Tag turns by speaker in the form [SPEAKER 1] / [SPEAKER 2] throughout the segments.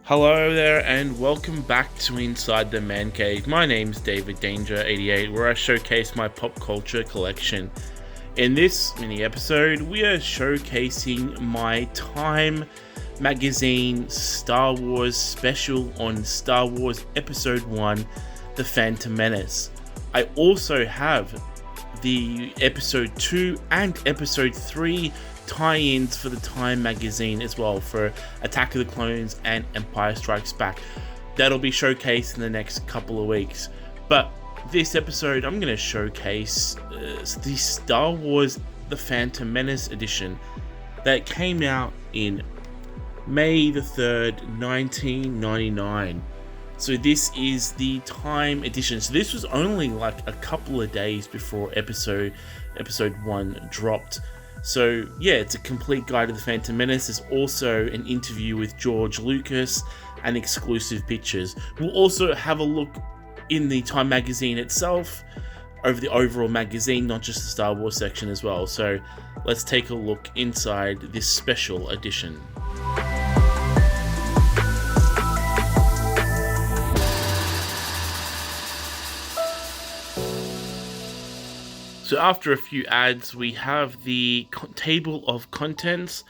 [SPEAKER 1] Hello there and welcome back to Inside the Man Cave. My name's David Danger88, where I showcase my pop culture collection. In this mini episode, we are showcasing my Time Magazine Star Wars special on Star Wars Episode 1, The Phantom Menace. I also have the Episode 2 and Episode 3 tie-ins for the Time Magazine as well for Attack of the Clones and Empire Strikes Back. That'll be showcased in the next couple of weeks. But this episode, I'm going to showcase the Star Wars The Phantom Menace edition that came out in May the 3rd, 1999. So this is the Time edition. So this was only like a couple of days before episode 1 dropped. So yeah, it's a complete guide to the Phantom Menace. There's also an interview with George Lucas and exclusive pictures. We'll also have a look in the Time Magazine itself, over the overall magazine, not just the Star Wars section as well. So let's take a look inside this special edition. So after a few ads, we have the table of contents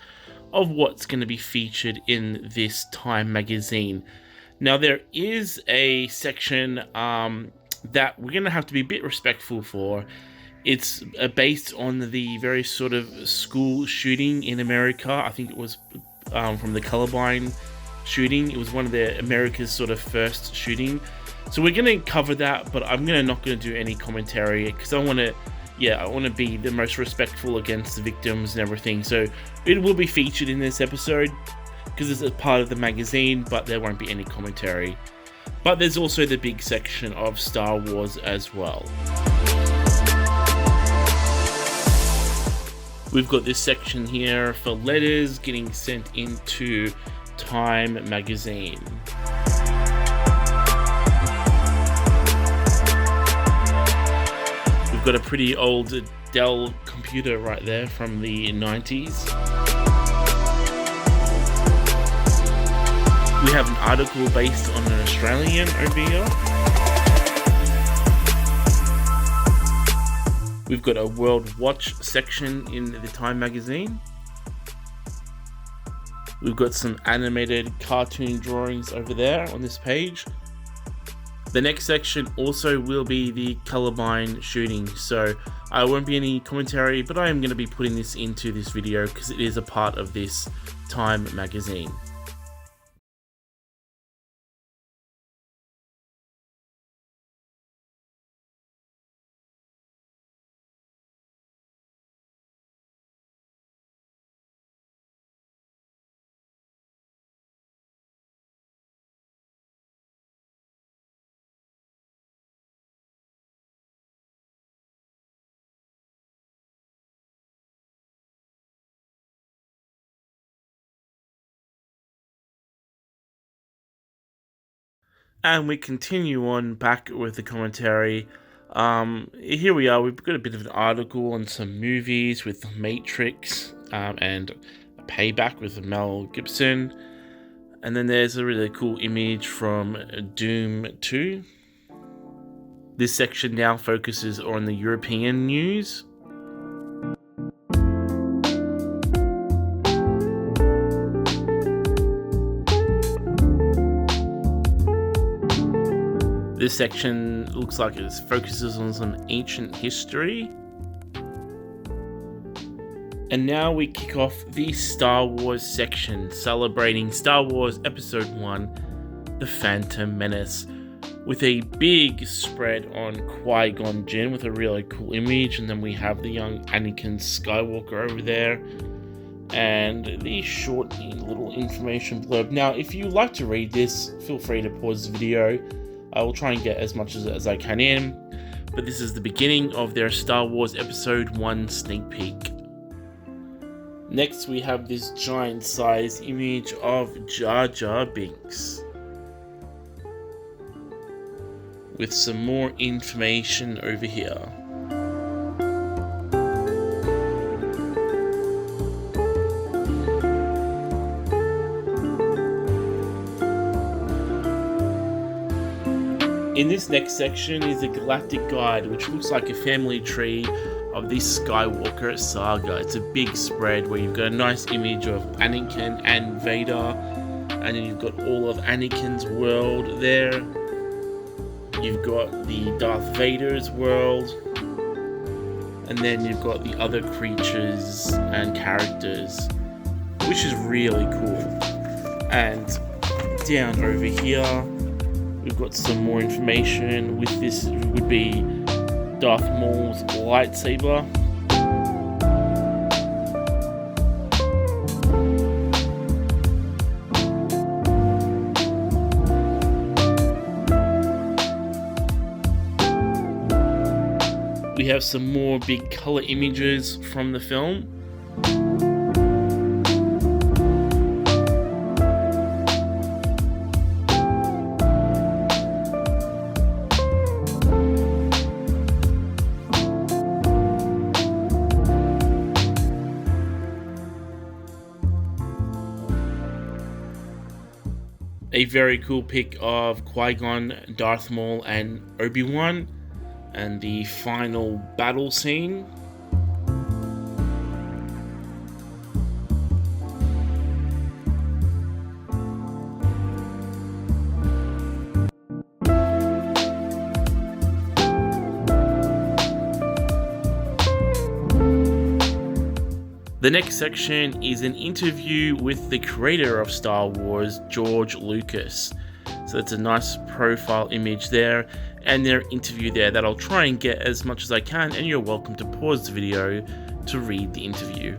[SPEAKER 1] of what's going to be featured in this Time magazine. Now there is a section that we're going to have to be a bit respectful for. It's based on the very sort of school shooting in America. I think it was from the Columbine shooting. It was one of America's sort of first shooting. So we're going to cover that, but I'm not going to do any commentary because I want to be the most respectful against the victims and everything. So it will be featured in this episode because it's a part of the magazine, but there won't be any commentary. But there's also the big section of Star Wars as well. We've got this section here for letters getting sent into Time magazine. We've got a pretty old Dell computer right there from the 90s. We have an article based on an Australian over here. We've got a World Watch section in the Time magazine. We've got some animated cartoon drawings over there on this page. The next section also will be the Columbine shooting, so I won't be any commentary, but I am going to be putting this into this video because it is a part of this Time magazine. And we continue on back with the commentary. Here we are. We've got a bit of an article on some movies with The Matrix and Payback with Mel Gibson. And then there's a really cool image from Doom 2. This section now focuses on the European news. This section looks like it focuses on some ancient history. And now we kick off the Star Wars section, celebrating Star Wars Episode 1, The Phantom Menace, with a big spread on Qui-Gon Jinn with a really cool image, and then we have the young Anakin Skywalker over there, and the short little information blurb. Now, if you like to read this, feel free to pause the video. I will try and get as much as I can in, but this is the beginning of their Star Wars Episode 1 sneak peek. Next, we have this giant size image of Jar Jar Binks, with some more information over here. In this next section is a galactic guide, which looks like a family tree of this Skywalker saga. It's a big spread where you've got a nice image of Anakin and Vader, and then you've got all of Anakin's world there. You've got the Darth Vader's world, and then you've got the other creatures and characters, which is really cool. And down over here, we've got some more information. With this would be Darth Maul's lightsaber. We have some more big color images from the film. A very cool pic of Qui-Gon, Darth Maul, and Obi-Wan, and the final battle scene. The next section is an interview with the creator of Star Wars, George Lucas. So it's a nice profile image there and their interview there that I'll try and get as much as I can, and you're welcome to pause the video to read the interview.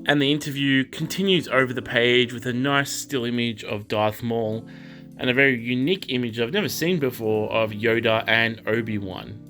[SPEAKER 1] And the interview continues over the page with a nice still image of Darth Maul and a very unique image I've never seen before of Yoda and Obi-Wan.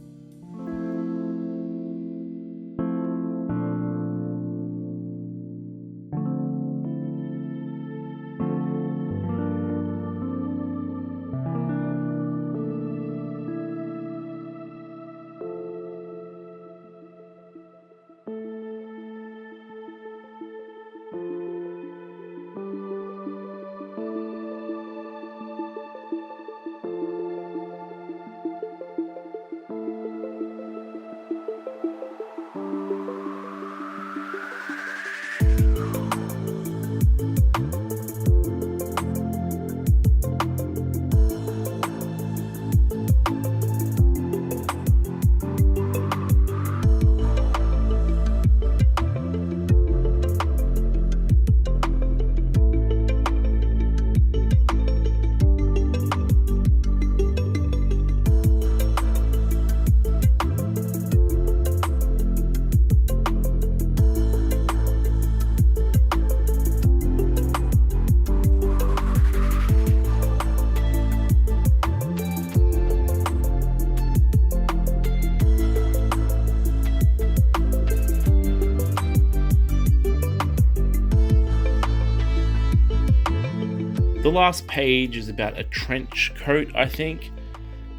[SPEAKER 1] The last page is about a trench coat, I think,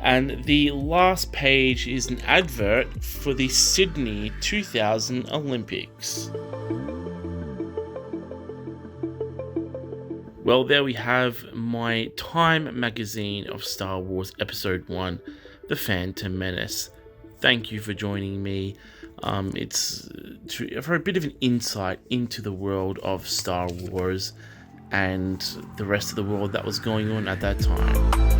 [SPEAKER 1] and the last page is an advert for the Sydney 2000 Olympics. Well, there we have my Time Magazine of Star Wars Episode 1, The Phantom Menace. Thank you for joining me. It's for a bit of an insight into the world of Star Wars and the rest of the world that was going on at that time.